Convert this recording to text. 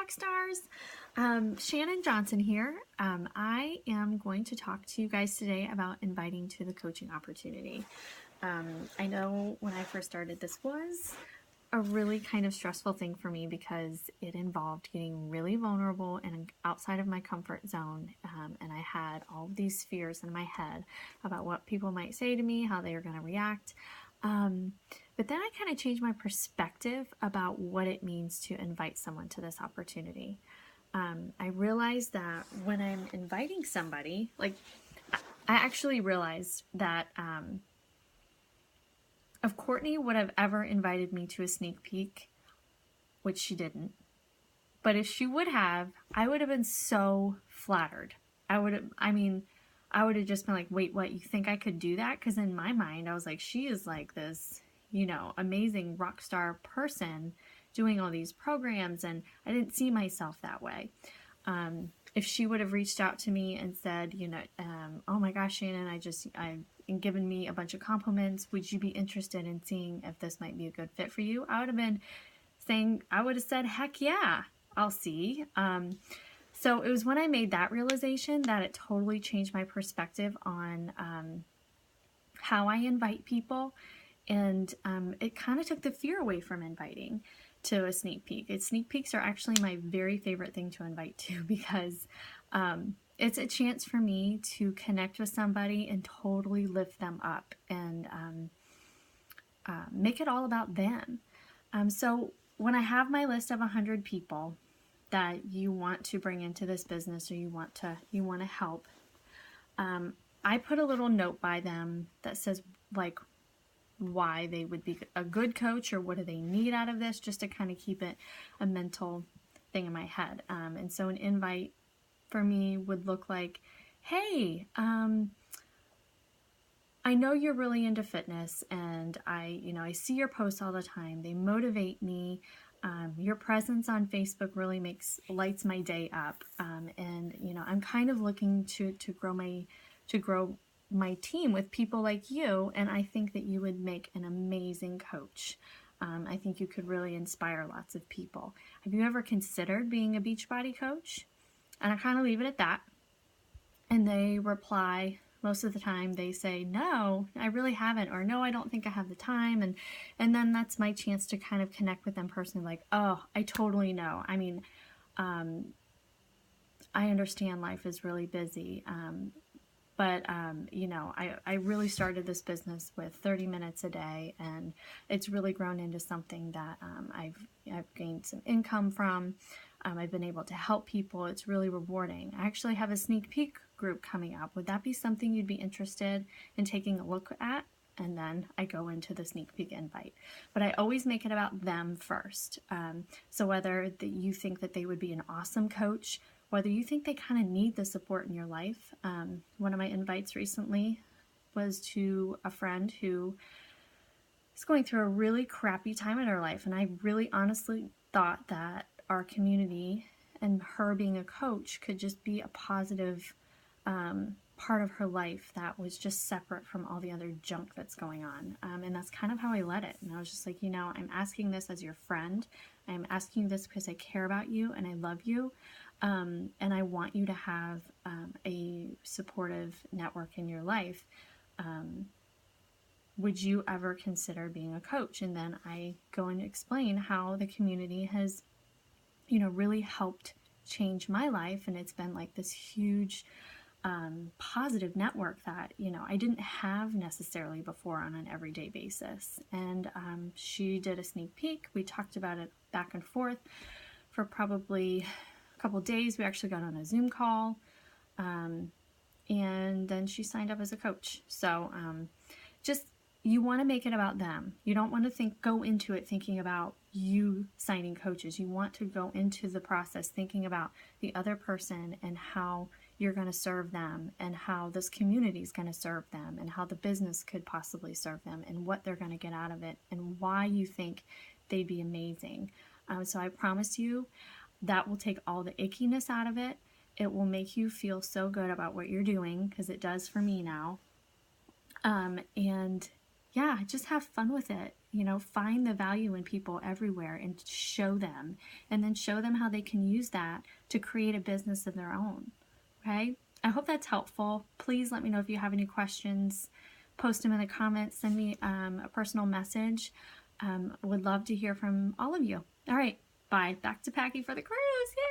rock stars. Shannon Johnson here. I am going to talk to you guys today about inviting to the coaching opportunity. I know when I first started, this was a really kind of stressful thing for me because it involved getting really vulnerable and outside of my comfort zone. And I had all of these fears in my head about what people might say to me, how they are going to react. But then I kind of changed my perspective about what it means to invite someone to this opportunity. I realized that when I'm inviting somebody, like I actually realized that if Courtney would have ever invited me to a sneak peek, which she didn't, but if she would have, I would have been so flattered. I would have just been like, wait, what? You think I could do that? Because in my mind, I was like, she is like this, amazing rock star person doing all these programs. And I didn't see myself that way. If she would have reached out to me and said, oh my gosh, Shannon, I've given me a bunch of compliments. Would you be interested in seeing if this might be a good fit for you? I would have said, heck yeah, I'll see. So it was when I made that realization that it totally changed my perspective on how I invite people. And it kind of took the fear away from inviting to a sneak peek. Sneak peeks are actually my very favorite thing to invite to because it's a chance for me to connect with somebody and totally lift them up and make it all about them. So when I have my list of 100 people that you want to bring into this business or you want to help, I put a little note by them that says like why they would be a good coach or what do they need out of this, just to kind of keep it a mental thing in my head. And so an invite for me would look like, hey, I know you're really into fitness and I see your posts all the time. They motivate me. Your presence on Facebook really lights my day up. And I'm kind of looking to grow my team with people like you, and I think that you would make an amazing coach. I think you could really inspire lots of people. Have you ever considered being a Beachbody coach? And I kind of leave it at that. And they reply, most of the time they say, no, I really haven't, or no, I don't think I have the time. And then that's my chance to kind of connect with them personally, like, oh, I totally know. I understand life is really busy. But I really started this business with 30 minutes a day, and it's really grown into something that I've gained some income from. I've been able to help people. It's really rewarding. I actually have a sneak peek group coming up. Would that be something you'd be interested in taking a look at? And then I go into the sneak peek invite. But I always make it about them first. So whether you think that they would be an awesome coach, whether you think they kind of need the support in your life. One of my invites recently was to a friend who is going through a really crappy time in her life. And I really honestly thought that our community and her being a coach could just be a positive part of her life that was just separate from all the other junk that's going on. And that's kind of how I led it. And I was just like, I'm asking this as your friend. I'm asking this because I care about you and I love you. And I want you to have a supportive network in your life. Would you ever consider being a coach? And then I go and explain how the community has, really helped change my life. And it's been like this huge positive network that, I didn't have necessarily before on an everyday basis. And she did a sneak peek. We talked about it back and forth for probably couple days. We actually got on a Zoom call, and then she signed up as a coach. So you want to make it about them. You don't want to go into it thinking about you signing coaches. You want to go into the process thinking about the other person and how you're going to serve them and how this community is going to serve them and how the business could possibly serve them and what they're going to get out of it and why you think they'd be amazing. So I promise you, that will take all the ickiness out of it. It will make you feel so good about what you're doing, because it does for me now. And yeah, just have fun with it. You know, find the value in people everywhere and show them, and then show them how they can use that to create a business of their own. Okay? I hope that's helpful. Please let me know if you have any questions. Post them in the comments. Send me a personal message. Would love to hear from all of you. All right. Bye. Back to packing for the cruise. Yay!